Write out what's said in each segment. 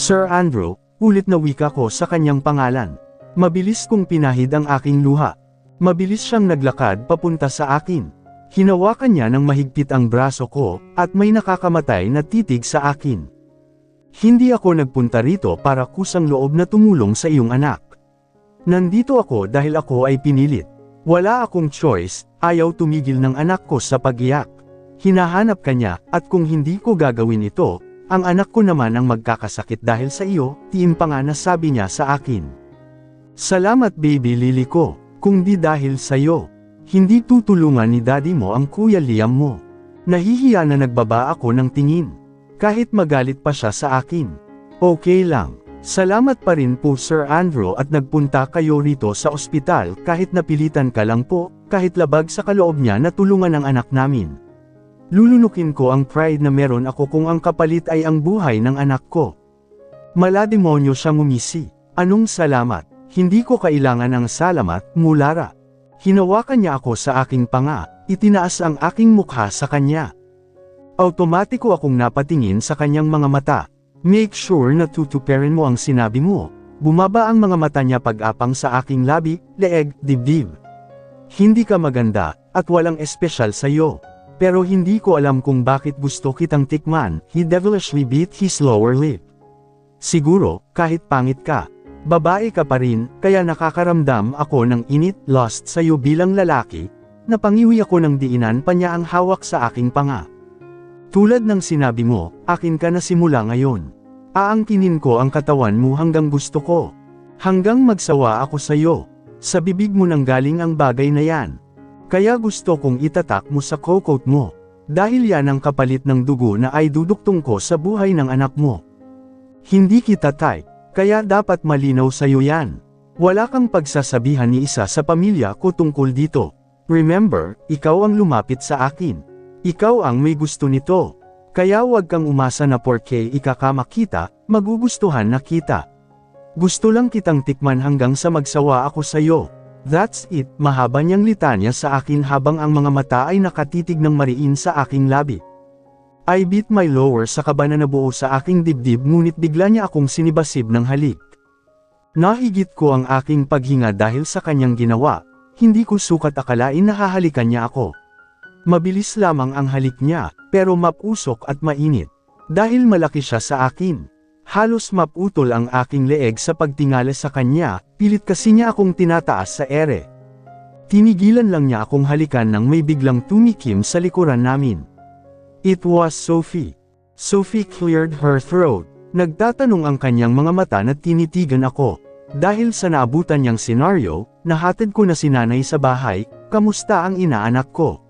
Sir Andrew, ulit na wika ko sa kanyang pangalan. Mabilis kong pinahid ang aking luha. Mabilis siyang naglakad papunta sa akin. Hinawakan niya ng mahigpit ang braso ko, at may nakakamatay na titig sa akin. Hindi ako nagpunta rito para kusang loob na tumulong sa iyong anak. Nandito ako dahil ako ay pinilit. Wala akong choice, ayaw tumigil ng anak ko sa pag-iyak. Hinahanap ka niya, at kung hindi ko gagawin ito, ang anak ko naman ang magkakasakit dahil sa iyo, tiimpanga na sabi niya sa akin. Salamat baby lily ko, kung di dahil sa iyo. Hindi tutulungan ni daddy mo ang Kuya Liam mo. Nahihiya na nagbaba ako ng tingin. Kahit magalit pa siya sa akin. Okay lang. Salamat pa rin po Sir Andrew at nagpunta kayo rito sa ospital kahit napilitan ka lang po, kahit labag sa kaloob niya na tulungan ang anak namin. Lulunukin ko ang pride na meron ako kung ang kapalit ay ang buhay ng anak ko. Malademonyo siyang umisi. Anong salamat? Hindi ko kailangan ang salamat, Mulara. Hinawakan niya ako sa aking panga, itinaas ang aking mukha sa kanya. Automatiko akong napatingin sa kanyang mga mata. Make sure na tutuperin mo ang sinabi mo. Bumaba ang mga mata niya pag-apang sa aking labi, leeg, dibdib. Hindi ka maganda, at walang espesyal sa iyo. Pero hindi ko alam kung bakit gusto kitang tikman, he devilishly bit his lower lip. Siguro, kahit pangit ka. Babae ka pa rin, kaya nakakaramdam ako ng init, lost sa iyo bilang lalaki, napangiwi ako ng diinan pa niya ang hawak sa aking panga. Tulad ng sinabi mo, akin ka na simula ngayon. Aangkinin ko ang katawan mo hanggang gusto ko. Hanggang magsawa ako sa iyo. Sa bibig mo nang galing ang bagay na yan. Kaya gusto kong itatak mo sa kokot mo. Dahil yan ang kapalit ng dugo na ay duduktong ko sa buhay ng anak mo. Hindi kita type. Kaya dapat malinaw sa'yo yan. Wala kang pagsasabihan ni isa sa pamilya ko tungkol dito. Remember, ikaw ang lumapit sa akin. Ikaw ang may gusto nito. Kaya huwag kang umasa na porke ikakama kita, magugustuhan na kita. Gusto lang kitang tikman hanggang sa magsawa ako sa'yo. That's it, mahaba niyang litanya sa akin habang ang mga mata ay nakatitig ng mariin sa aking labi. I beat my lower sa kaba na nabuo sa aking dibdib ngunit bigla niya akong sinibasib ng halik. Nahigit ko ang aking paghinga dahil sa kanyang ginawa, hindi ko sukat akalain na hahalikan niya ako. Mabilis lamang ang halik niya, pero mapusok at mainit. Dahil malaki siya sa akin. Halos maputol ang aking leeg sa pagtingala sa kanya, pilit kasi niya akong tinataas sa ere. Tinigilan lang niya akong halikan nang may biglang tumikim sa likuran namin. It was Sophie. Sophie cleared her throat. Nagtatanong ang kanyang mga mata na tinitigan ako. Dahil sa naabutan niyang senaryo, nahatid ko na si nanay sa bahay, kamusta ang inaanak ko?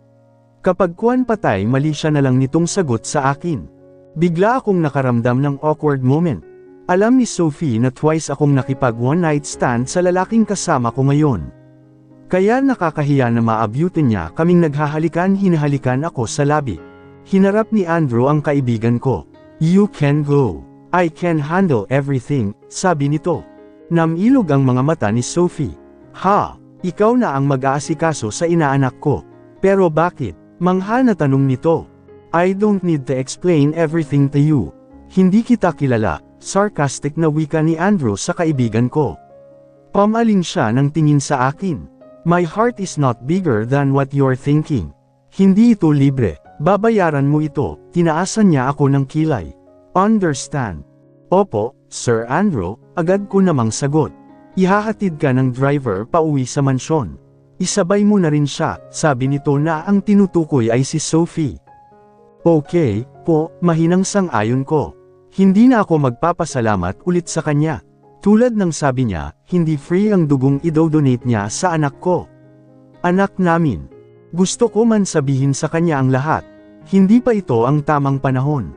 Kapag kuwan patay mali siya na lang nitong sagot sa akin. Bigla akong nakaramdam ng awkward moment. Alam ni Sophie na twice akong nakipag one night stand sa lalaking kasama ko ngayon. Kaya nakakahiya na maabutin niya kaming naghahalikan hinahalikan ako sa labi. Hinarap ni Andrew ang kaibigan ko. You can go. I can handle everything, sabi nito. Namilog ang mga mata ni Sophie. Ha, ikaw na ang mag-aasikaso sa inaanak ko. Pero bakit? Mangha na tanong nito. I don't need to explain everything to you. Hindi kita kilala, sarcastic na wika ni Andrew sa kaibigan ko. Pamaling siya ng tingin sa akin. My heart is not bigger than what you're thinking. Hindi ito libre. Babayaran mo ito, tinaasan niya ako ng kilay. Understand? Opo, Sir Andrew, agad ko namang sagot. Ihahatid ka ng driver pauwi sa mansyon. Isabay mo na rin siya, sabi nito na ang tinutukoy ay si Sophie. Okay, po, mahinang sang-ayon ko. Hindi na ako magpapasalamat ulit sa kanya. Tulad ng sabi niya, hindi free ang dugong idodonate niya sa anak ko. Anak namin. Gusto ko man sabihin sa kanya ang lahat. Hindi pa ito ang tamang panahon.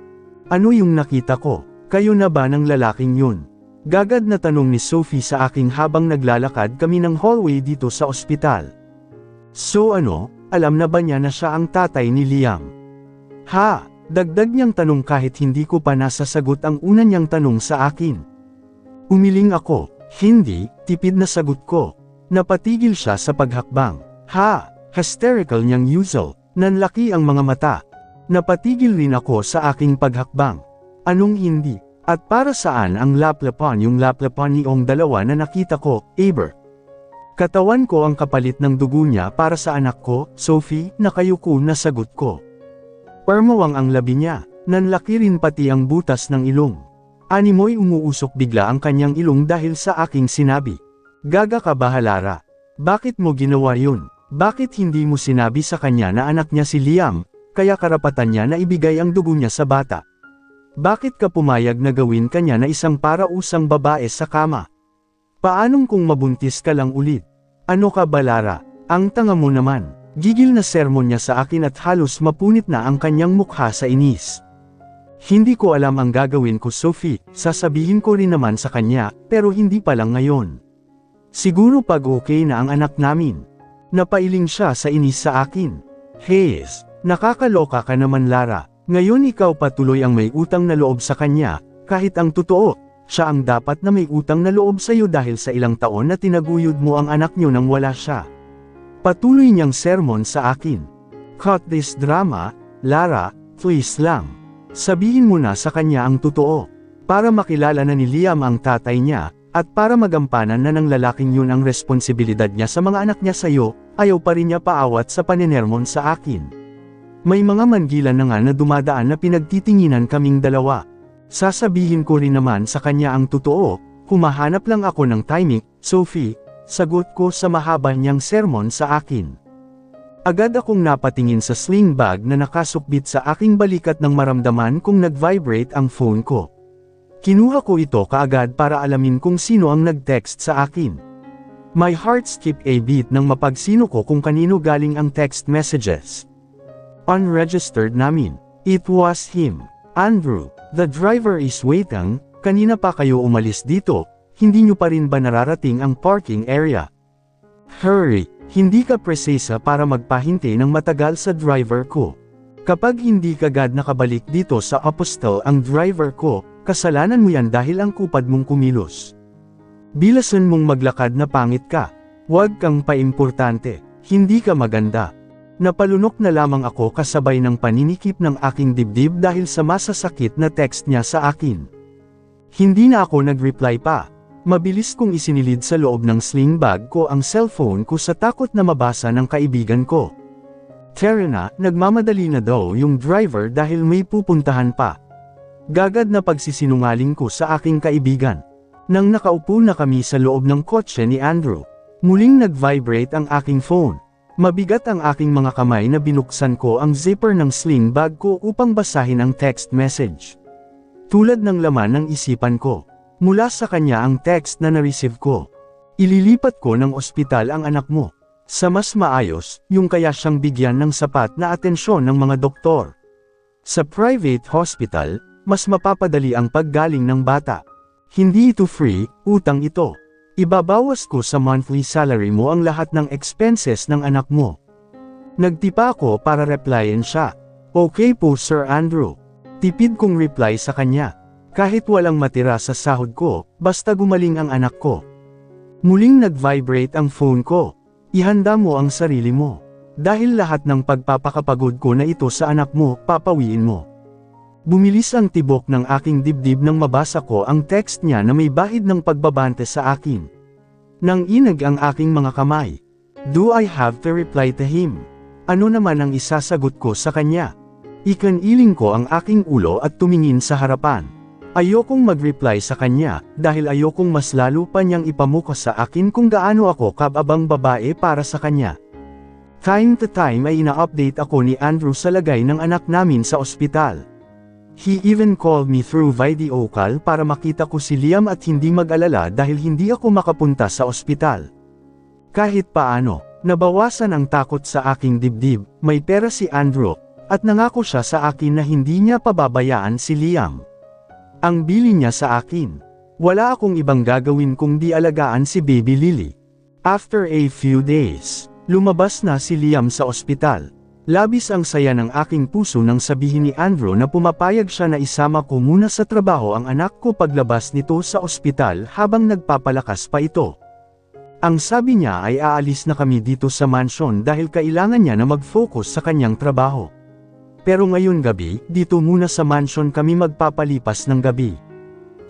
Ano yung nakita ko? Kayo na ba ng lalaking yun? Gagad na tanong ni Sophie sa akin habang naglalakad kami ng hallway dito sa ospital. So ano, alam na ba niya na siya ang tatay ni Liam? Ha, dagdag niyang tanong kahit hindi ko pa nasasagot ang una niyang tanong sa akin. Umiling ako, hindi, tipid na sagot ko. Napatigil siya sa paghakbang. Ha! Hysterical niyang usual, nanlaki ang mga mata. Napatigil rin ako sa aking paghakbang. Anong hindi? At para saan ang laplapan yung laplapan niyong dalawa na nakita ko, Aber? Katawan ko ang kapalit ng dugo niya para sa anak ko, Sophie, nakayuko na sagot ko. Permawang ang labi niya, nanlaki rin pati ang butas ng ilong. Animoy umuusok bigla ang kanyang ilong dahil sa aking sinabi. Gaga ka ba, Lara? Bakit mo ginawa yun? Bakit hindi mo sinabi sa kanya na anak niya si Liam, kaya karapatan niya na ibigay ang dugo niya sa bata? Bakit ka pumayag na gawin kanya na isang parausang babae sa kama? Paanong kung mabuntis ka lang ulit? Ano ka ba, Lara? Ang tanga mo naman. Gigil na sermon niya sa akin at halos mapunit na ang kanyang mukha sa inis. Hindi ko alam ang gagawin ko, Sophie, sasabihin ko rin naman sa kanya, pero hindi pa lang ngayon. Siguro pag okay na ang anak namin. Napailing siya sa inis sa akin. Hayes, nakakaloka ka naman, Lara. Ngayon ikaw patuloy ang may utang na loob sa kanya, kahit ang totoo, siya ang dapat na may utang na loob sa iyo dahil sa ilang taon na tinaguyod mo ang anak niyo nang wala siya. Patuloy niyang sermon sa akin. Cut this drama, Lara, please lang. Sabihin mo na sa kanya ang totoo. Para makilala na ni Liam ang tatay niya, at para magampanan na ng lalaking yun ang responsibilidad niya sa mga anak niya sa'yo, ayaw pa rin niya paawat sa paninermon sa akin. May mga mangilan na nga na dumadaan na pinagtitinginan kaming dalawa. Sasabihin ko rin naman sa kanya ang totoo, humahanap lang ako ng timing, Sophie. Sagot ko sa mahaba niyang sermon sa akin. Agad akong napatingin sa sling bag na nakasukbit sa aking balikat nang maramdaman kong nag-vibrate ang phone ko. Kinuha ko ito kaagad para alamin kung sino ang nag-text sa akin. My heart skipped a beat nang mapagsino ko kung kanino galing ang text messages. Unregistered namin. It was him. Andrew, the driver is waiting, kanina pa kayo umalis dito. Hindi nyo pa rin ba nararating ang parking area? Hurry, hindi ka presesa para magpahintay ng matagal sa driver ko. Kapag hindi kagad nakabalik dito sa Apostol ang driver ko, kasalanan mo yan dahil ang kupad mong kumilos. Bilasan mong maglakad na pangit ka. Huwag kang paimportante, hindi ka maganda. Napalunok na lamang ako kasabay ng paninikip ng aking dibdib dahil sa masasakit na text niya sa akin. Hindi na ako nag-reply pa. Mabilis kong isinilid sa loob ng sling bag ko ang cellphone ko sa takot na mabasa ng kaibigan ko. Tara na, nagmamadali na daw yung driver dahil may pupuntahan pa. Gagad na pagsisinungaling ko sa aking kaibigan. Nang nakaupo na kami sa loob ng kotse ni Andrew, muling nag-vibrate ang aking phone. Mabigat ang aking mga kamay na binuksan ko ang zipper ng sling bag ko upang basahin ang text message. Tulad ng laman ng isipan ko. Mula sa kanya ang text na na-receive ko. Ililipat ko ng ospital ang anak mo. Sa mas maayos, yung kaya siyang bigyan ng sapat na atensyon ng mga doktor. Sa private hospital, mas mapapadali ang paggaling ng bata. Hindi ito free, utang ito. Ibabawas ko sa monthly salary mo ang lahat ng expenses ng anak mo. Nagtipa ako para replyan siya. Okay po, Sir Andrew. Tipid kong reply sa kanya. Kahit walang matira sa sahod ko, basta gumaling ang anak ko. Muling nag-vibrate ang phone ko. Ihanda mo ang sarili mo. Dahil lahat ng pagpapakapagod ko na ito sa anak mo, papawiin mo. Bumilis ang tibok ng aking dibdib nang mabasa ko ang text niya na may bahid ng pagbabante sa akin. Nang inag ang aking mga kamay. Do I have to reply to him? Ano naman ang isasagot ko sa kanya? Ikaniling ko ang aking ulo at tumingin sa harapan. Ayokong mag-reply sa kanya, dahil ayokong mas lalo pa niyang ipamuka sa akin kung gaano ako kababang babae para sa kanya. Time to time ay ina-update ako ni Andrew sa lagay ng anak namin sa ospital. He even called me through video call para makita ko si Liam at hindi mag-alala dahil hindi ako makapunta sa ospital. Kahit paano, nabawasan ang takot sa aking dibdib, may pera si Andrew, at nangako siya sa akin na hindi niya pababayaan si Liam. Ang bili niya sa akin. Wala akong ibang gagawin kung di alagaan si Baby Lily. After a few days, lumabas na si Liam sa ospital. Labis ang saya ng aking puso nang sabihin ni Andrew na pumapayag siya na isama ko muna sa trabaho ang anak ko paglabas nito sa ospital habang nagpapalakas pa ito. Ang sabi niya ay aalis na kami dito sa mansion dahil kailangan niya na mag-focus sa kanyang trabaho. Pero ngayon gabi, dito muna sa mansion kami magpapalipas ng gabi.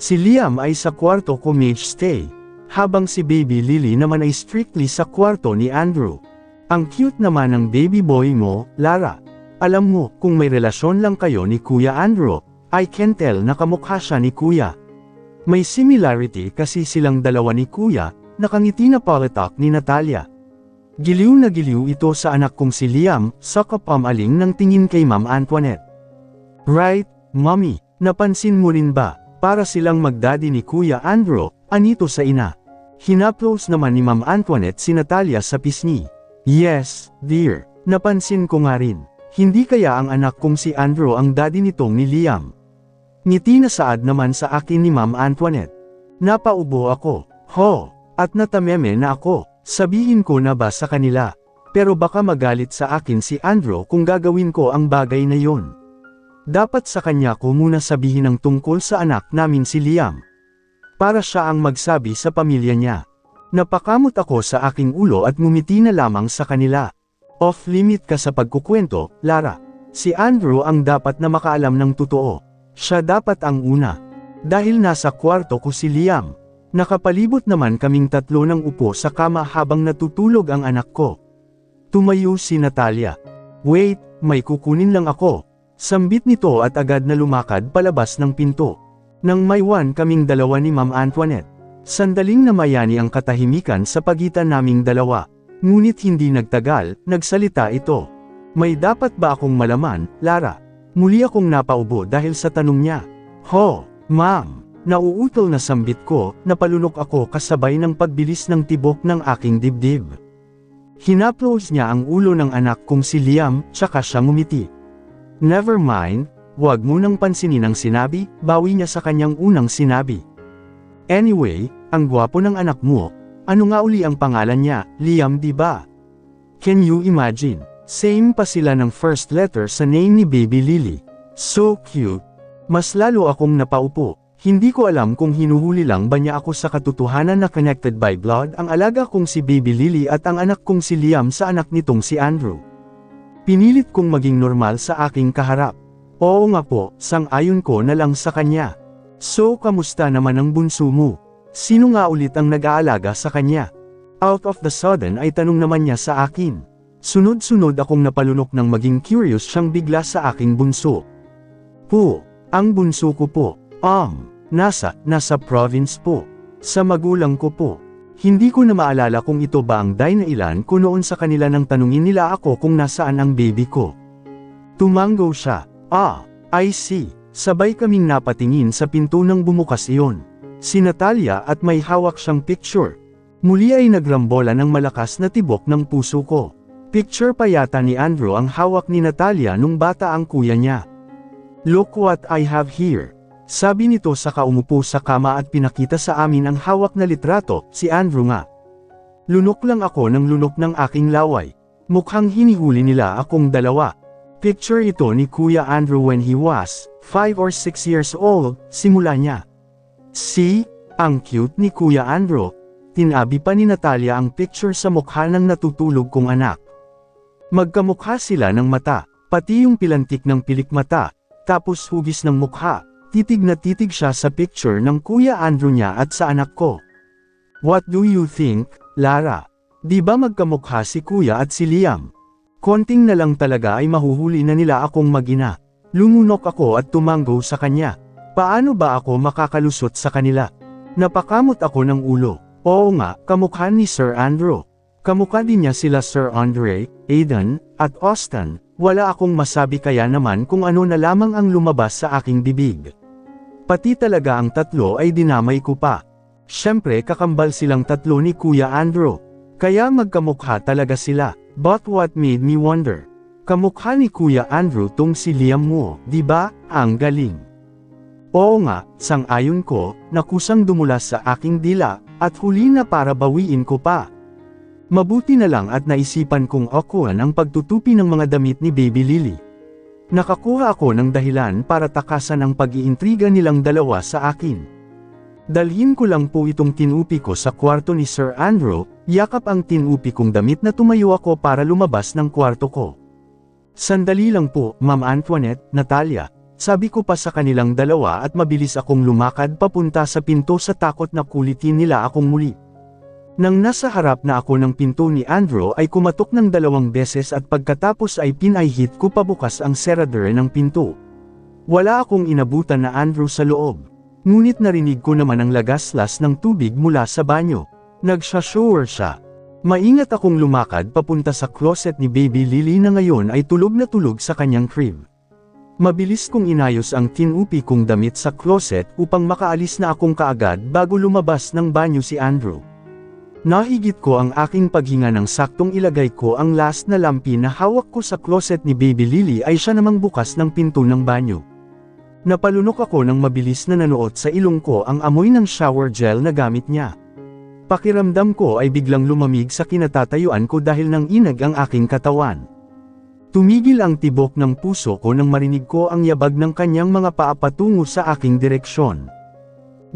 Si Liam ay sa kwarto ko mage stay, habang si Baby Lily naman ay strictly sa kwarto ni Andrew. Ang cute naman ng baby boy mo, Lara. Alam mo, kung may relasyon lang kayo ni Kuya Andrew, I can tell na kamukha siya ni Kuya. May similarity kasi silang dalawa ni Kuya, nakangiti na palatak ni Natalia. Giliw na giliw ito sa anak kong si Liam, sa kapamaling ng tingin kay Ma'am Antoinette. Right, Mommy, napansin mo rin ba, para silang magdaddy ni Kuya Andrew, anito sa ina. Hinaplos naman ni Ma'am Antoinette si Natalia sa pisngi. Yes, dear, napansin ko nga rin. Hindi kaya ang anak kong si Andrew ang daddy nitong ni Liam? Ngiti na saad naman sa akin ni Ma'am Antoinette. Napaubo ako, at natameme na ako, sabihin ko na ba sa kanila. Pero baka magalit sa akin si Andrew kung gagawin ko ang bagay na yon. Dapat sa kanya ko muna sabihin ang tungkol sa anak namin si Liam. Para siya ang magsabi sa pamilya niya. Napakamot ako sa aking ulo at ngumiti na lamang sa kanila. Off-limit ka sa pagkukwento, Lara. Si Andrew ang dapat na makaalam ng totoo. Siya dapat ang una. Dahil nasa kwarto ko si Liam. Nakapalibot naman kaming tatlo ng upo sa kama habang natutulog ang anak ko. Tumayo si Natalia. Wait, may kukunin lang ako. Sambit nito at agad na lumakad palabas ng pinto. Nang maywan kaming dalawa ni Ma'am Antoinette. Sandaling namayani ang katahimikan sa pagitan naming dalawa. Ngunit hindi nagtagal, nagsalita ito. May dapat ba akong malaman, Lara? Muli akong napaubo dahil sa tanong niya. Ma'am. Nauutol na sambit ko, napalunok ako kasabay ng pagbilis ng tibok ng aking dibdib. Hinaplos niya ang ulo ng anak kong si Liam, tsaka siya ngumiti. Never mind, wag mo nang pansinin ang sinabi, bawi niya sa kanyang unang sinabi. Anyway, ang gwapo ng anak mo, ano nga uli ang pangalan niya, Liam di ba? Can you imagine? Same pa sila ng first letter sa name ni Baby Lily. So cute. Mas lalo akong napaupo. Hindi ko alam kung hinuhuli lang ba niya ako sa katotohanan na connected by blood ang alaga kong si Baby Lily at ang anak kong si Liam sa anak nitong si Andrew. Pinilit kong maging normal sa aking kaharap. Oo nga po, sang-ayon ko na lang sa kanya. So kamusta naman ang bunso mo? Sino nga ulit ang nag-aalaga sa kanya? Out of the sudden ay tanong naman niya sa akin. Sunod-sunod akong napalunok ng maging curious siyang bigla sa aking bunso. Ang bunso ko po, nasa province po. Sa magulang ko po. Hindi ko na maalala kung ito ba ang day na ilan ko noon sa kanila nang tanungin nila ako kung nasaan ang baby ko. Tumango siya. I see. Sabay kaming napatingin sa pinto nang bumukas iyon. Si Natalia at may hawak siyang picture. Muli ay nagrambola ng malakas na tibok ng puso ko. Picture pa yata ni Andrew ang hawak ni Natalia nung bata ang kuya niya. Look what I have here. Sabi nito sa kaumupo sa kama at pinakita sa amin ang hawak na litrato, si Andrew nga. Lunok lang ako ng lunok ng aking laway. Mukhang hinihuli nila akong dalawa. Picture ito ni Kuya Andrew when he was 5 or 6 years old, simula niya. See? Ang cute ni Kuya Andrew. Tinabi pa ni Natalia ang picture sa mukha ng natutulog kong anak. Magkamukha sila ng mata, pati yung pilantik ng pilik mata, tapos hugis ng mukha. Titig na titig siya sa picture ng Kuya Andrew niya at sa anak ko. What do you think, Lara? Di ba magkamukha si Kuya at si Liam? Konting na lang talaga ay mahuhuli na nila akong mag-ina. Lumunok ako at tumango sa kanya. Paano ba ako makakalusot sa kanila? Napakamot ako ng ulo. Oo nga, kamukha ni Sir Andrew. Kamukha din niya sila Sir Andre, Aiden, at Austin. Wala akong masabi kaya naman kung ano na lamang ang lumabas sa aking bibig. Pati talaga ang tatlo ay dinamay ko pa. Siyempre kakambal silang tatlo ni Kuya Andrew. Kaya magkamukha talaga sila. But what made me wonder? Kamukha ni Kuya Andrew tong si Liam mo, di ba? Ang galing. Oo nga, sang-ayon ko, nakusang dumulas sa aking dila, at huli na para bawiin ko pa. Mabuti na lang at naisipan kong akuan ang pagtutupi ng mga damit ni Baby Lily. Nakakuha ako ng dahilan para takasan ang pag-iintriga nilang dalawa sa akin. Dalhin ko lang po itong tinupi ko sa kwarto ni Sir Andrew, yakap ang tinupi kong damit na tumayo ako para lumabas ng kwarto ko. Sandali lang po, Ma'am Antoinette, Natalia. sabi ko pa sa kanilang dalawa at mabilis akong lumakad papunta sa pinto sa takot na kulitin nila akong muli. Nang nasa harap na ako ng pinto ni Andrew ay kumatok ng 2 beses at pagkatapos ay pinahihit ko pabukas ang seradure ng pinto. Wala akong inabutan na Andrew sa loob. Ngunit narinig ko naman ang lagaslas ng tubig mula sa banyo. Nagsha-shower siya. Maingat akong lumakad papunta sa closet ni Baby Lily na ngayon ay tulog na tulog sa kanyang crib. Mabilis kong inayos ang tinupi kong damit sa closet upang makaalis na akong kaagad bago lumabas ng banyo si Andrew. Nahigit ko ang aking paghinga ng saktong ilagay ko ang last na lampi na hawak ko sa closet ni Baby Lily ay siya namang bukas ng pinto ng banyo. Napalunok ako nang mabilis na nanuot sa ilong ko ang amoy ng shower gel na gamit niya. Pakiramdam ko ay biglang lumamig sa kinatatayuan ko dahil nang inag ang aking katawan. Tumigil ang tibok ng puso ko nang marinig ko ang yabag ng kanyang mga paa patungo sa aking direksyon.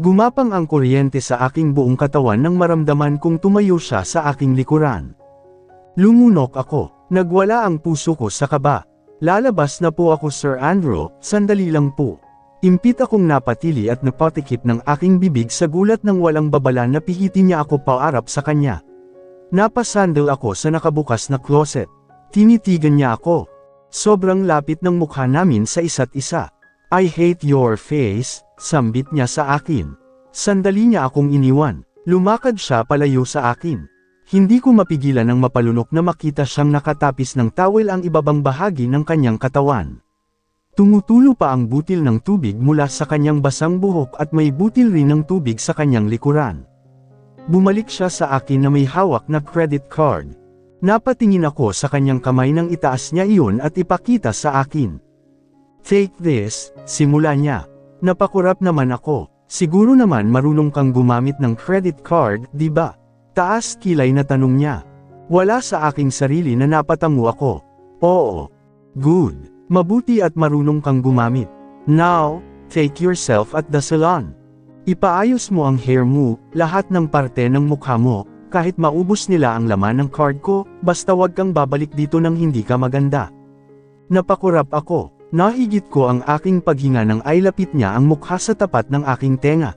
Gumapang ang kuryente sa aking buong katawan nang maramdaman kong tumayo siya sa aking likuran. Lumunok ako. Nagwala ang puso ko sa kaba. Lalabas na po ako, Sir Andrew, sandali lang po. Impit akong napatili at napatikip ng aking bibig sa gulat ng walang babala na pihitin niya ako paarap sa kanya. Napasandal ako sa nakabukas na closet. Tinitigan niya ako. Sobrang lapit ng mukha namin sa isa't isa. I hate your face, sambit niya sa akin. Sandali niya akong iniwan. Lumakad siya palayo sa akin. Hindi ko mapigilan ang mapalunok na makita siyang nakatapis ng towel ang ibabang bahagi ng kanyang katawan. Tumutulo pa ang butil ng tubig mula sa kanyang basang buhok at may butil rin ng tubig sa kanyang likuran. Bumalik siya sa akin na may hawak na credit card. Napatingin ako sa kanyang kamay nang itaas niya iyon at ipakita sa akin. Take this, simula niya. Napakurap naman ako. Siguro naman marunong kang gumamit ng credit card, di ba? Taas kilay na tanong niya. Wala sa aking sarili na napatango ako. Oo. Good. Mabuti at marunong kang gumamit. Now, take yourself at the salon. Ipaayos mo ang hair mo, lahat ng parte ng mukha mo, kahit maubos nila ang laman ng card ko, basta wag kang babalik dito nang hindi ka maganda. Napakurap ako. Nahigit ko ang aking paghinga nang ay lapit niya ang mukha sa tapat ng aking tenga.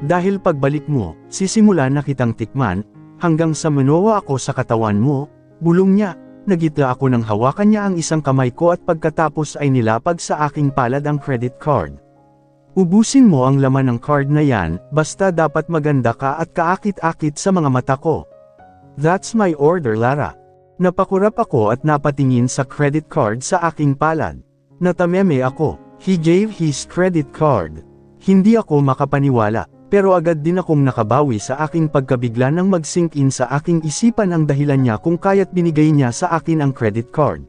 Dahil pagbalik mo, sisimulan na kitang tikman, hanggang sa manowa ako sa katawan mo, bulong niya. Nagitla ako nang hawakan niya ang isang kamay ko at pagkatapos ay nilapag sa aking palad ang credit card. Ubusin mo ang laman ng card na yan, basta dapat maganda ka at kaakit-akit sa mga mata ko. That's my order, Lara. Napakurap ako at napatingin sa credit card sa aking palad. Natameme ako. He gave his credit card. Hindi ako makapaniwala, pero agad din akong nakabawi sa aking pagkabigla nang mag-sink in sa aking isipan ang dahilan niya kung kaya't binigay niya sa akin ang credit card.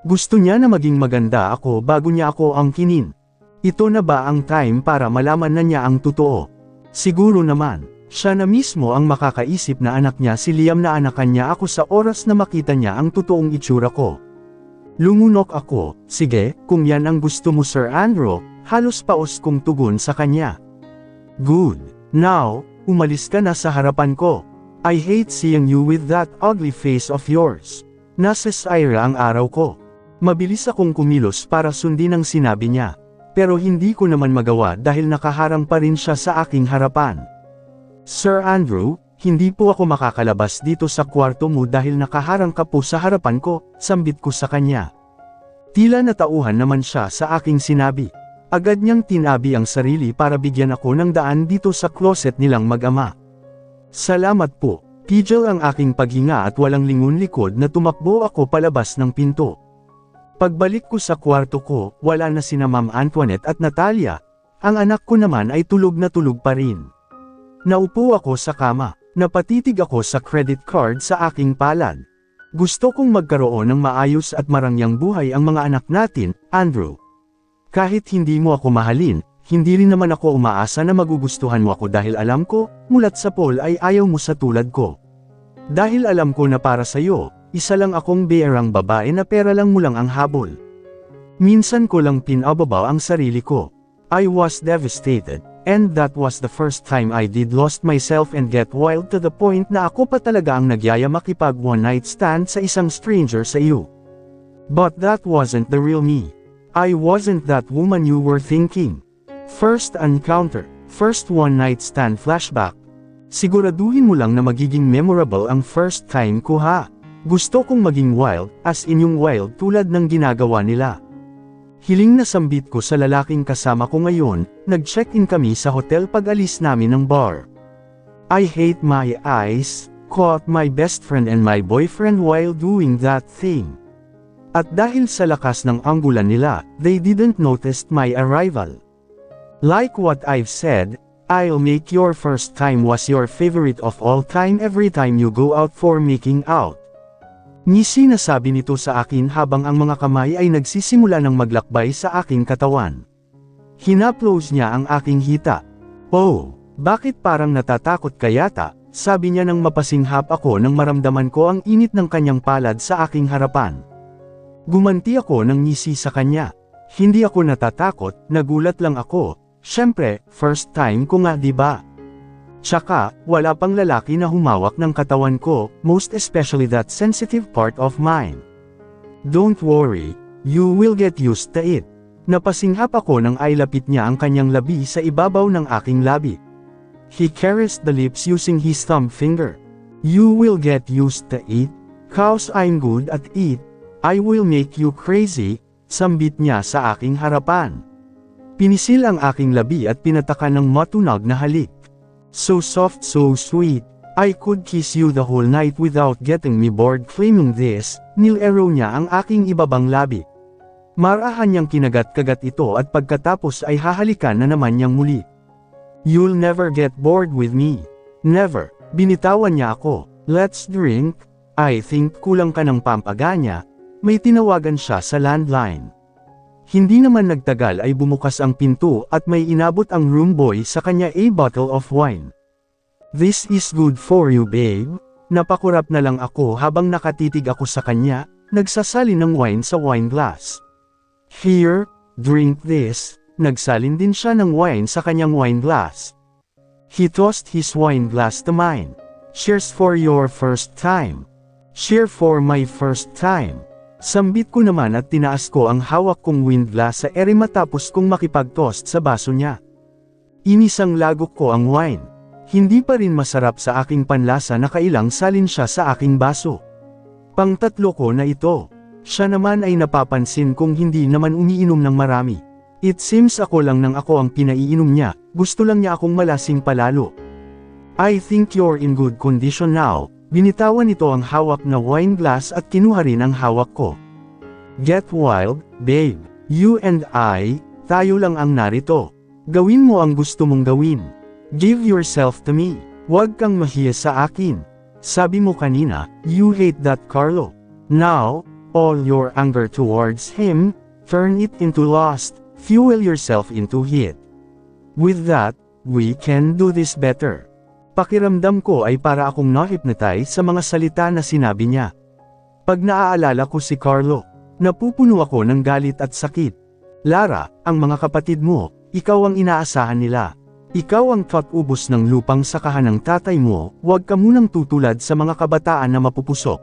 Gusto niya na maging maganda ako bago niya ako angkinin. Ito na ba ang time para malaman na niya ang totoo? Siguro naman, siya na mismo ang makakaisip na anak niya si Liam na anakan niya ako sa oras na makita niya ang totoong itsura ko. Lumunok ako. Sige, kung yan ang gusto mo, Sir Andrew, halos paos kong tugon sa kanya. Good. Now, umalis ka na sa harapan ko. I hate seeing you with that ugly face of yours. Nasa Syra ang araw ko. Mabilis akong kumilos para sundin ang sinabi niya. Pero hindi ko naman magawa dahil nakaharang pa rin siya sa aking harapan. Sir Andrew, hindi po ako makakalabas dito sa kwarto mo dahil nakaharang ka po sa harapan ko, sambit ko sa kanya. Tila natauhan naman siya sa aking sinabi. Agad niyang tinabi ang sarili para bigyan ako ng daan dito sa closet nilang mag-ama. Salamat po. Pigil ang aking paghinga at walang lingon likod na tumakbo ako palabas ng pinto. Pagbalik ko sa kwarto ko, wala na sina Ma'am Antoinette at Natalia. Ang anak ko naman ay tulog na tulog pa rin. Naupo ako sa kama. Napatitig ako sa credit card sa aking palad. Gusto kong magkaroon ng maayos at marangyang buhay ang mga anak natin, Andrew. Kahit hindi mo ako mahalin, hindi rin naman ako umaasa na magugustuhan mo ako dahil alam ko, mulat sa Paul ay ayaw mo sa tulad ko. Dahil alam ko na para sa'yo, isa lang akong bearang babae na pera lang mo lang ang habol. Minsan ko lang pinababaw ang sarili ko. I was devastated, and that was the first time I did lost myself and get wild to the point na ako pa talaga ang nagyaya makipag one night stand sa isang stranger sa iyo. But that wasn't the real me. I wasn't that woman you were thinking. First encounter, first one-night stand flashback. Siguraduhin mo lang na magiging memorable ang first time ko ha. Gusto kong maging wild, as in yung wild tulad ng ginagawa nila. Hiling na sambit ko sa lalaking kasama ko ngayon, nag-check-in kami sa hotel pag-alis namin ng bar. I hate my eyes, caught my best friend and my boyfriend while doing that thing. At dahil sa lakas ng anggulan nila, they didn't notice my arrival. Like what I've said, I'll make your first time was your favorite of all time every time you go out for making out. Ngisi na sabi nito sa akin habang ang mga kamay ay nagsisimula ng maglakbay sa aking katawan. Hinaplos niya ang aking hita. Oh, bakit parang natatakot ka yata? Sabi niya nang mapasinghap ako nang maramdaman ko ang init ng kanyang palad sa aking harapan. Gumanti ako ng ngisi sa kanya. Hindi ako natatakot, nagulat lang ako. Siyempre, first time ko nga diba? Tsaka, wala pang lalaki na humawak ng katawan ko, most especially that sensitive part of mine. Don't worry, you will get used to it. Napasinghap ako nang ailapit niya ang kanyang labi sa ibabaw ng aking labi. He caressed the lips using his thumb finger. You will get used to it, cause I'm good at it. I will make you crazy, sambit niya sa aking harapan. Pinisil ang aking labi at pinatakan ng matunog na halik. So soft, so sweet, I could kiss you the whole night without getting me bored. Claiming this, nilero niya ang aking ibabang labi. Marahan niyang kinagat-kagat ito at pagkatapos ay hahalikan na naman niyang muli. You'll never get bored with me. Never. Binitawan niya ako. Let's drink. I think kulang ka ng pampaganya. May tinawagan siya sa landline. Hindi naman nagtagal ay bumukas ang pinto at may inabot ang room boy sa kanya a bottle of wine. This is good for you babe. Napakurap na lang ako habang nakatitig ako sa kanya, nagsasalin ng wine sa wine glass. Here, drink this. Nagsalin din siya ng wine sa kanyang wine glass. He tossed his wine glass to mine. Cheers for your first time. Cheers for my first time. Sambit ko naman at tinaas ko ang hawak kong wine glass sa ere matapos kong makipag-toast sa baso niya. Inisang lagok ko ang wine. Hindi pa rin masarap sa aking panlasa na kailang salin siya sa aking baso. Pangtatlo ko na ito. Siya naman ay napapansin kong hindi naman umiinom ng marami. It seems ako lang nang ako ang pinaiinom niya, gusto lang niya akong malasing palalo. I think you're in good condition now. Binitawan nito ang hawak na wine glass at kinuha rin ang hawak ko. Get wild, babe. You and I, tayo lang ang narito. Gawin mo ang gusto mong gawin. Give yourself to me. Huwag kang mahiya sa akin. Sabi mo kanina, you hate that Carlo. Now, all your anger towards him, turn it into lust, fuel yourself into heat. With that, we can do this better. Pakiramdam ko ay para akong na-hypnotize sa mga salita na sinabi niya. Pag naaalala ko si Carlo, napupuno ako ng galit at sakit. Lara, ang mga kapatid mo, ikaw ang inaasahan nila. Ikaw ang ubos ng lupang sakahan ng tatay mo, huwag ka munang tutulad sa mga kabataan na mapupusok.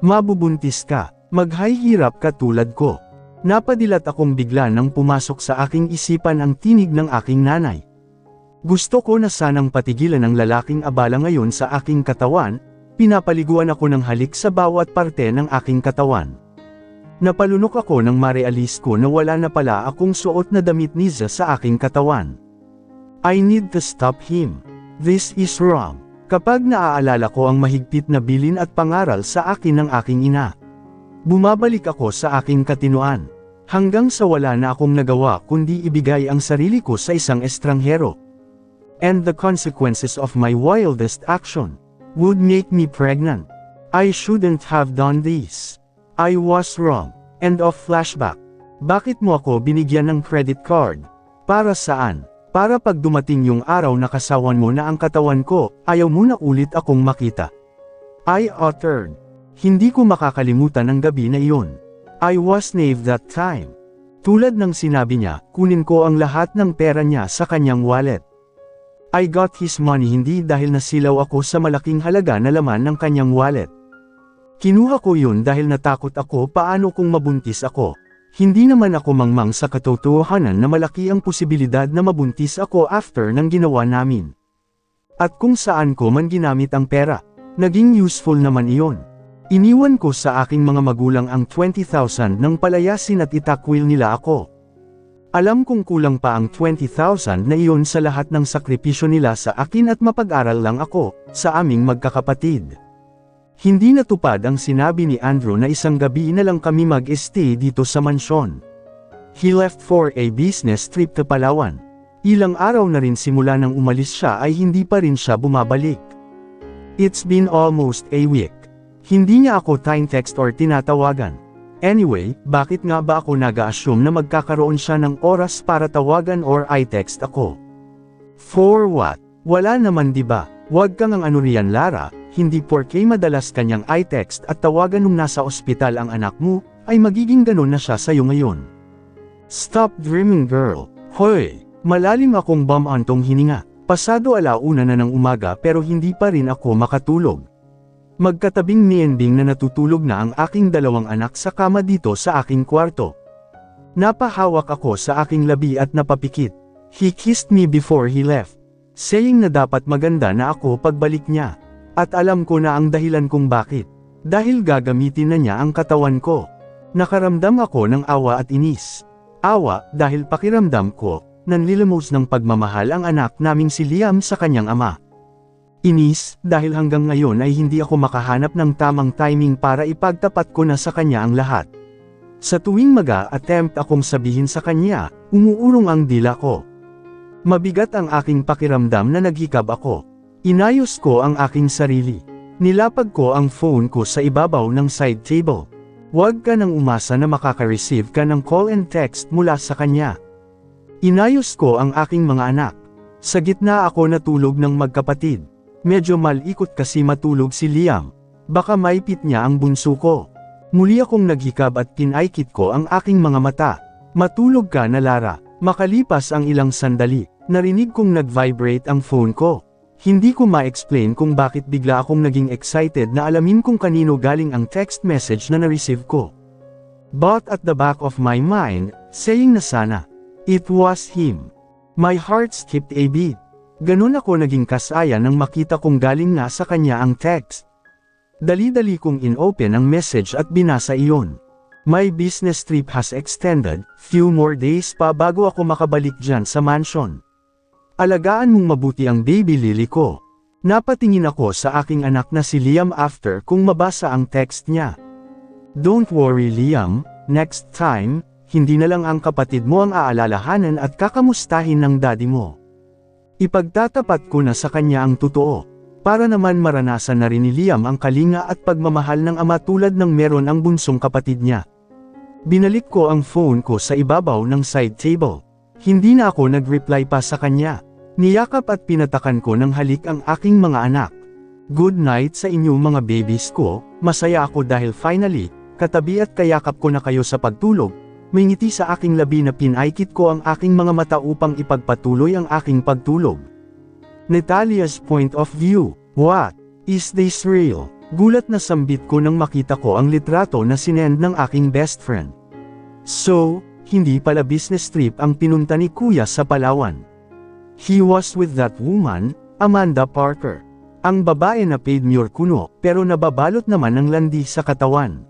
Mabubuntis ka, maghihirap ka tulad ko. Napadilat akong bigla nang pumasok sa aking isipan ang tinig ng aking nanay. Gusto ko na sanang patigilan ang lalaking abala ngayon sa aking katawan, pinapaliguan ako ng halik sa bawat parte ng aking katawan. Napalunok ako nang marealis ko na wala na pala akong suot na damit ni Za sa aking katawan. I need to stop him. This is wrong. Kapag naaalala ko ang mahigpit na bilin at pangaral sa akin ng aking ina, bumabalik ako sa aking katinuan. Hanggang sa wala na akong nagawa kundi ibigay ang sarili ko sa isang estranghero. And the consequences of my wildest action would make me pregnant. I shouldn't have done this. I was wrong. End of flashback. Bakit mo ako binigyan ng credit card? Para saan? Para pag dumating yung araw na kasawan mo na ang katawan ko, ayaw mo na ulit akong makita. I uttered. Hindi ko makakalimutan ang gabi na iyon. I was naive that time. Tulad ng sinabi niya, kunin ko ang lahat ng pera niya sa kanyang wallet. I got his money hindi dahil nasilaw ako sa malaking halaga na laman ng kanyang wallet. Kinuha ko yun dahil natakot ako paano kung mabuntis ako. Hindi naman ako mangmang sa katotohanan na malaki ang posibilidad na mabuntis ako after ng ginawa namin. At kung saan ko man ginamit ang pera, naging useful naman iyon. Iniwan ko sa aking mga magulang ang 20,000 nang palayasin at itakwil nila ako. Alam kong kulang pa ang 20,000 na iyon sa lahat ng sakripisyo nila sa akin at mapag-aral lang ako, sa aming magkakapatid. Hindi natupad ang sinabi ni Andrew na isang gabi na lang kami mag-stay dito sa mansyon. He left for a business trip to Palawan. Ilang araw na rin simula nang umalis siya ay hindi pa rin siya bumabalik. It's been almost a week. Hindi niya ako time-text or tinatawagan. Anyway, bakit nga ba ako nag-a-assume na magkakaroon siya ng oras para tawagan or i-text ako? For what? Wala naman diba? Huwag kang ang ano riyan Lara. Hindi porke madalas kanyang i-text at tawagan nung nasa ospital ang anak mo, ay magiging ganon na siya sa'yo ngayon. Stop dreaming girl. Hoy! Malalim akong bumantong hininga. Pasado alauna na ng umaga pero hindi pa rin ako makatulog. Magkatabing niending na natutulog na ang aking dalawang anak sa kama dito sa aking kwarto. Napahawak ako sa aking labi at napapikit. He kissed me before he left, saying na dapat maganda na ako pagbalik niya. At alam ko na ang dahilan kung bakit. Dahil gagamitin na niya ang katawan ko. Nakaramdam ako ng awa at inis. Awa, dahil pakiramdam ko, nanlilimos ng pagmamahal ang anak naming si Liam sa kanyang ama. Inis, dahil hanggang ngayon ay hindi ako makahanap ng tamang timing para ipagtapat ko na sa kanya ang lahat. Sa tuwing mag-a-attempt akong sabihin sa kanya, umuurong ang dila ko. Mabigat ang aking pakiramdam na naghikab ako. Inayos ko ang aking sarili. Nilapag ko ang phone ko sa ibabaw ng side table. Huwag ka nang umasa na makaka-receive ka ng call and text mula sa kanya. Inayos ko ang aking mga anak. Sa gitna ako natulog ng magkapatid. Medyo malikot kasi matulog si Liam. Baka maipit niya ang bunso ko. Muli akong naghikab at pinaikit ko ang aking mga mata. Matulog ka na Lara. Makalipas ang ilang sandali, narinig kong nag-vibrate ang phone ko. Hindi ko ma-explain kung bakit bigla akong naging excited na alamin kung kanino galing ang text message na na-receive ko. But at the back of my mind, saying na sana, it was him. My heart skipped a beat. Ganun ako naging kasaya nang makita kong galing nga sa kanya ang text. Dali-dali kong in-open ang message at binasa iyon. My business trip has extended, few more days pa bago ako makabalik dyan sa mansion. Alagaan mong mabuti ang baby Lily ko. Napatingin ako sa aking anak na si Liam after kung mabasa ang text niya. Don't worry Liam, next time, hindi na lang ang kapatid mo ang aalalahanan at kakamustahin ng daddy mo. Ipagtatapat ko na sa kanya ang totoo, para naman maranasan na rin ni Liam ang kalinga at pagmamahal ng ama tulad ng meron ang bunsong kapatid niya. Binalik ko ang phone ko sa ibabaw ng side table. Hindi na ako nag-reply pa sa kanya. Niyakap at pinatakan ko ng halik ang aking mga anak. Good night sa inyo mga babies ko, masaya ako dahil finally, katabi at kayakap ko na kayo sa pagtulog. May ngiti sa aking labi na pinaikit ko ang aking mga mata upang ipagpatuloy ang aking pagtulog. Natalia's point of view. What? Is this real? Gulat na sambit ko nang makita ko ang litrato na sinend ng aking best friend. So, hindi pala business trip ang pinunta ni Kuya sa Palawan. He was with that woman, Amanda Parker. Ang babae na paid mure kuno, pero nababalot naman ng landi sa katawan.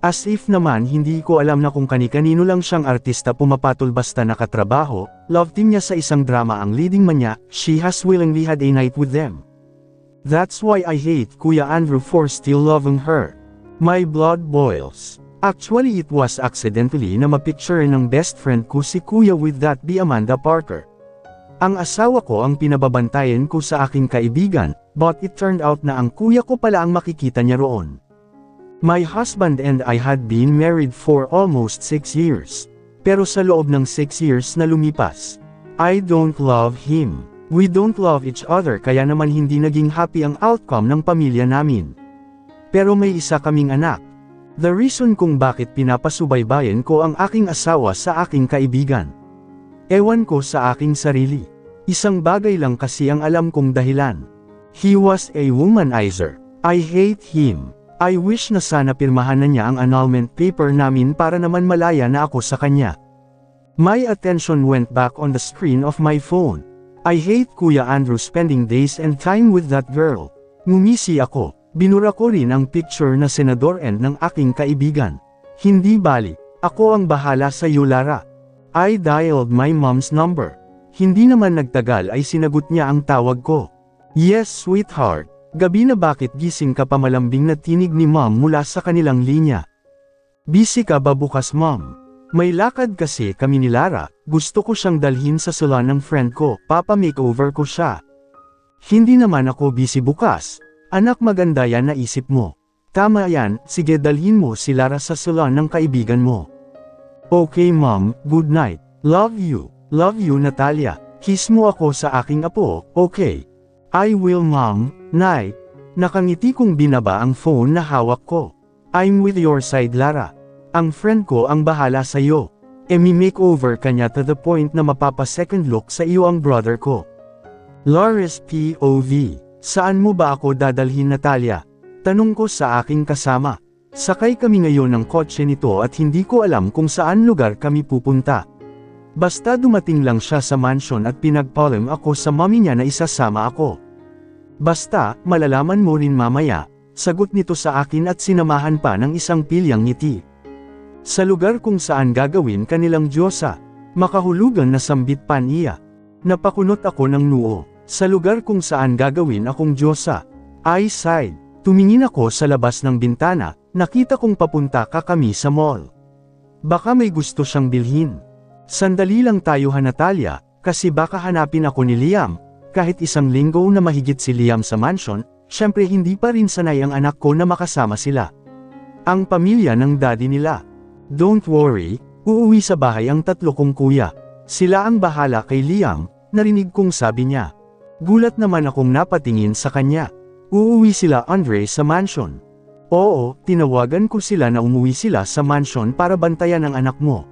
As if naman hindi ko alam na kung kani-kanino lang siyang artista pumapatol basta nakatrabaho, love team niya sa isang drama ang leading man niya, she has willingly had a night with them. That's why I hate Kuya Andrew for still loving her. My blood boils. Actually it was accidentally na mapicture ng best friend ko si Kuya with that be Amanda Parker. Ang asawa ko ang pinababantayan ko sa aking kaibigan, but it turned out na ang kuya ko pala ang makikita niya roon. My husband and I had been married for almost 6 years. Pero sa loob ng 6 years na lumipas, I don't love him. We don't love each other kaya naman hindi naging happy ang outcome ng pamilya namin. Pero may isa kaming anak. The reason kung bakit pinapasubaybayan ko ang aking asawa sa aking kaibigan. Ewan ko sa aking sarili. Isang bagay lang kasi ang alam kong dahilan. He was a womanizer. I hate him. I wish na sana pirmahan na niya ang annulment paper namin para naman malaya na ako sa kanya. My attention went back on the screen of my phone. I hate Kuya Andrew spending days and time with that girl. Ngumisi ako. Binura ko rin ang picture na Senador N ng aking kaibigan. Hindi bali, ako ang bahala sa iyo Lara. I dialed my mom's number. Hindi naman nagtagal ay sinagot niya ang tawag ko. Yes sweetheart, gabi na bakit gising ka pa malambing na tinig ni mom mula sa kanilang linya. Busy ka ba bukas mom? May lakad kasi kami ni Lara, gusto ko siyang dalhin sa salon ng friend ko, papa-makeover ko siya. Hindi naman ako busy bukas. Anak maganda yan na isip mo. Tama yan, sige dalhin mo si Lara sa salon ng kaibigan mo. Okay mom, good night. Love you Natalia. Kiss mo ako sa aking apo, okay? I will mom, night. Nakangiti kong binaba ang phone na hawak ko. I'm with your side Lara. Ang friend ko ang bahala sa iyo. Makeover kanya to the point na mapapa-second look sa iyo ang brother ko. Laris POV. Saan mo ba ako dadalhin Natalia? Tanong ko sa aking kasama. Sakay kami ngayon ng kotse nito at hindi ko alam kung saan lugar kami pupunta. Basta dumating lang siya sa mansion at pinagpaalam ako sa mami niya na isasama ako. Basta, malalaman mo rin mamaya, sagot nito sa akin at sinamahan pa ng isang pilyang ngiti. Sa lugar kung saan gagawin kanilang Diyosa, makahulugan na sambit pa niya. Napakunot ako ng noo. Sa lugar kung saan gagawin akong Diyosa, I sighed. Tumingin ako sa labas ng bintana, nakita kong papunta ka kami sa mall. Baka may gusto siyang bilhin. Sandali lang tayo Natalia, kasi baka hanapin ako ni Liam. Kahit isang linggo na mahigit si Liam sa mansion, syempre hindi pa rin sanay ang anak ko na makasama sila. Ang pamilya ng daddy nila. Don't worry, uuwi sa bahay ang tatlo kong kuya. Sila ang bahala kay Liam, narinig kong sabi niya. Gulat naman akong napatingin sa kanya. Uuwi sila Andre sa mansion. Oo, tinawagan ko sila na umuwi sila sa mansion para bantayan ang anak mo.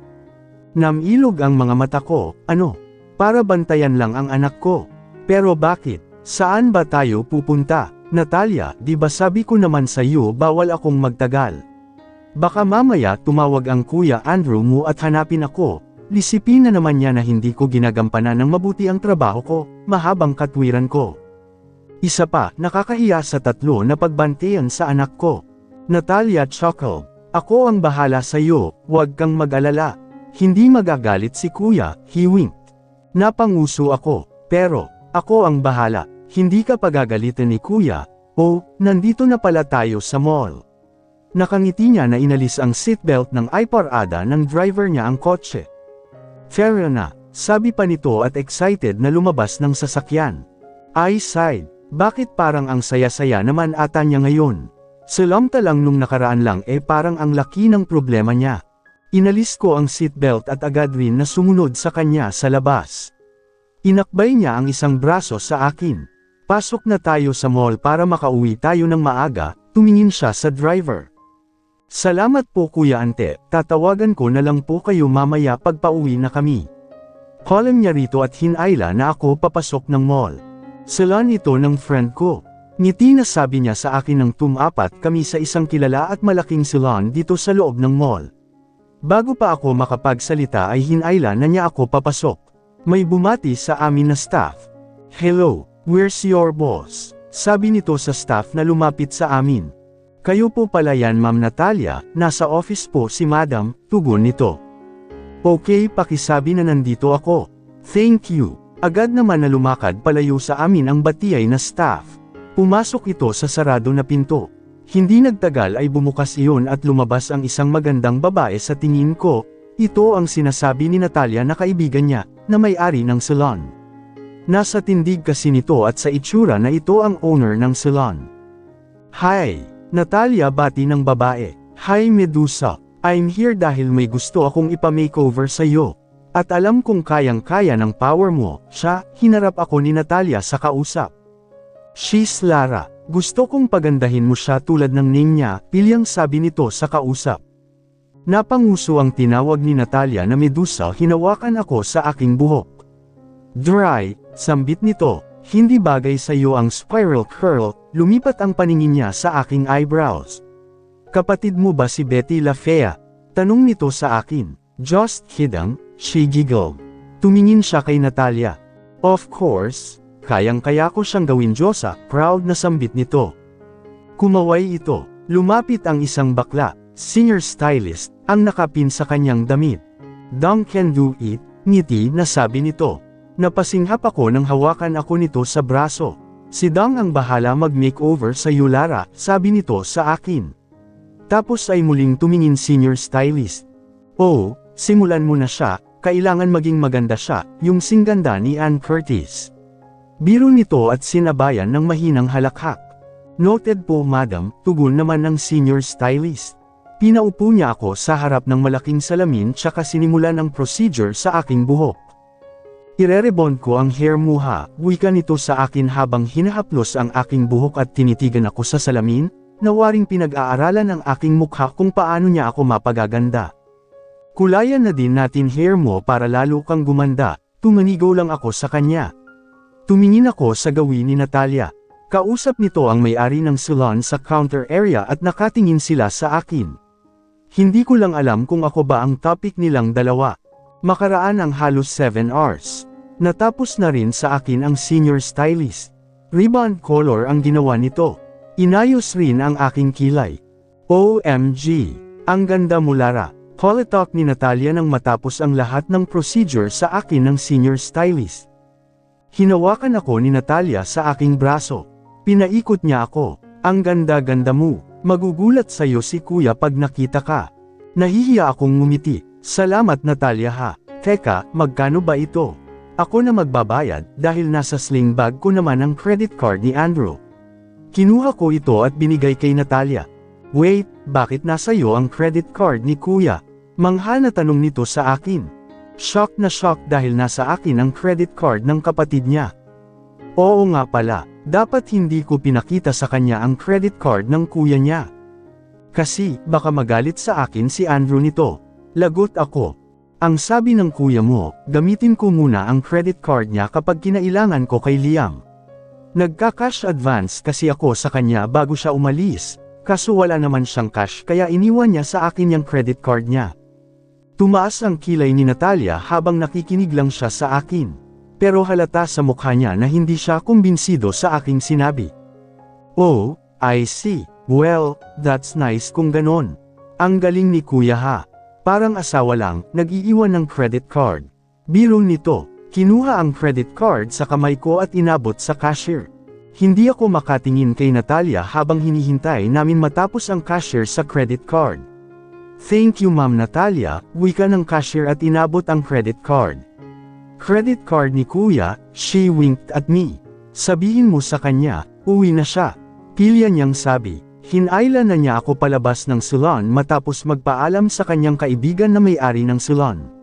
Namilog ang mga mata ko, ano? Para bantayan lang ang anak ko. Pero bakit? Saan ba tayo pupunta? Natalia, di ba sabi ko naman sa iyo bawal akong magtagal? Baka mamaya tumawag ang Kuya Andrew mo at hanapin ako. Lisipin na naman niya na hindi ko ginagampanan ng mabuti ang trabaho ko, mahabang katwiran ko. Isa pa, nakakahiya sa tatlo na pagbantayan sa anak ko. Natalia chuckled. Ako ang bahala sa iyo, huwag kang mag-alala. Hindi magagalit si Kuya, he winked. Napanguso ako, pero, ako ang bahala. Hindi ka pagagalitan ni Kuya. Oh, nandito na pala tayo sa mall. Nakangiti niya na inalis ang seatbelt ng iParada ng driver niya ang kotse. Fair na, sabi pa nito at excited na lumabas ng sasakyan. I sighed, bakit parang ang saya-saya naman ata niya ngayon? Salamtalang nung nakaraan lang parang ang laki ng problema niya. Inalis ko ang seatbelt at agad rin na sumunod sa kanya sa labas. Inakbay niya ang isang braso sa akin. Pasok na tayo sa mall para makauwi tayo ng maaga, tumingin siya sa driver. Salamat po Kuya Ante, tatawagan ko na lang po kayo mamaya pag pauwi na kami. Calling niya rito at hinayla na ako papasok ng mall. Salon ito ng friend ko. Ngiti na sabi niya sa akin nang tumapat kami sa isang kilala at malaking salon dito sa loob ng mall. Bago pa ako makapagsalita ay hinayla na niya ako papasok. May bumati sa amin na staff. Hello, where's your boss? Sabi nito sa staff na lumapit sa amin. Kayo po pala yan Ma'am Natalia, nasa office po si Madam, tugon nito. Okay pakisabi na nandito ako. Thank you. Agad naman na lumakad palayo sa amin ang batiyay na staff. Pumasok ito sa sarado na pinto. Hindi nagtagal ay bumukas iyon at lumabas ang isang magandang babae sa tingin ko. Ito ang sinasabi ni Natalia na kaibigan niya, na may-ari ng salon. Nasa tindig kasi nito at sa itsura na ito ang owner ng salon. Hi! Natalia bati ng babae. Hi Medusa, I'm here dahil may gusto akong ipa-makeover sa iyo. At alam kong kayang-kaya ng power mo, siya, hinarap ako ni Natalia sa kausap. She's Lara, gusto kong pagandahin mo siya tulad ng name niya, pilyang sabi nito sa kausap. Napanguso ang tinawag ni Natalia na Medusa, hinawakan ako sa aking buhok. Dry, sambit nito. Hindi bagay sa iyo ang spiral curl, lumipat ang paningin niya sa aking eyebrows. Kapatid mo ba si Betty La Fea? Tanong nito sa akin. Just kidding, she giggled. Tumingin siya kay Natalia. Of course, kayang-kaya ko siyang gawin Diyosa, proud na sambit nito. Kumaway ito. Lumapit ang isang bakla, senior stylist, ang nakapin sa kanyang damit. Dong can do it, ngiti na sabi nito. Napasinghap ako nang hawakan ako nito sa braso. Si Dong ang bahala mag-makeover sa Yulara, sabi nito sa akin. Tapos ay muling tumingin senior stylist. Oh, simulan mo na siya, kailangan maging maganda siya, yung singganda ni Ann Curtis. Biro nito at sinabayan ng mahinang halakhak. Noted po madam, tugon naman ng senior stylist. Pinaupo niya ako sa harap ng malaking salamin tsaka sinimulan ang procedure sa aking buhok. Irerebond ko ang hair mo ha, wika nito sa akin habang hinahaplos ang aking buhok at tinitigan ako sa salamin, na waring pinag-aaralan ang aking mukha kung paano niya ako mapagaganda. Kulayan na din natin hair mo para lalo kang gumanda, tumanigaw lang ako sa kanya. Tumingin ako sa gawin ni Natalia. Kausap nito ang may-ari ng salon sa counter area at nakatingin sila sa akin. Hindi ko lang alam kung ako ba ang topic nilang dalawa. Makaraan ang halos 7 hours. Natapos na rin sa akin ang senior stylist. Ribbon color ang ginawa nito. Inayos rin ang aking kilay. OMG! Ang ganda mo Lara. Holotalk ni Natalia nang matapos ang lahat ng procedure sa akin ng senior stylist. Hinawakan ako ni Natalia sa aking braso. Pinaikot niya ako. Ang ganda-ganda mo. Magugulat sa'yo si kuya pag nakita ka. Nahihiya akong ngumiti. Salamat Natalia ha. Teka, magkano ba ito? Ako na magbabayad dahil nasa sling bag ko naman ang credit card ni Andrew. Kinuha ko ito at binigay kay Natalia. Wait, bakit nasa iyo ang credit card ni kuya? Mangha na tanong nito sa akin. Shock na shock dahil nasa akin ang credit card ng kapatid niya. Oo nga pala, dapat hindi ko pinakita sa kanya ang credit card ng kuya niya. Kasi, baka magalit sa akin si Andrew nito. Lagot ako. Ang sabi ng kuya mo, gamitin ko muna ang credit card niya kapag kinailangan ko kay Liam. Nagka-cash advance kasi ako sa kanya bago siya umalis, kaso wala naman siyang cash kaya iniwan niya sa akin yung credit card niya. Tumaas ang kilay ni Natalia habang nakikinig lang siya sa akin. Pero halata sa mukha niya na hindi siya kumbinsido sa aking sinabi. Oh, I see. Well, that's nice kung ganon. Ang galing ni kuya ha. Parang asawa lang, nag-iiwan ng credit card. Biro nito, kinuha ang credit card sa kamay ko at inabot sa cashier. Hindi ako makatingin kay Natalia habang hinihintay namin matapos ang cashier sa credit card. Thank you Ma'am Natalia, wika ng cashier at inabot ang credit card. Credit card ni kuya, she winked at me. Sabihin mo sa kanya, uwi na siya. Pilya niyang sabi. Hinayla na niya ako palabas ng salon matapos magpaalam sa kanyang kaibigan na may-ari ng salon.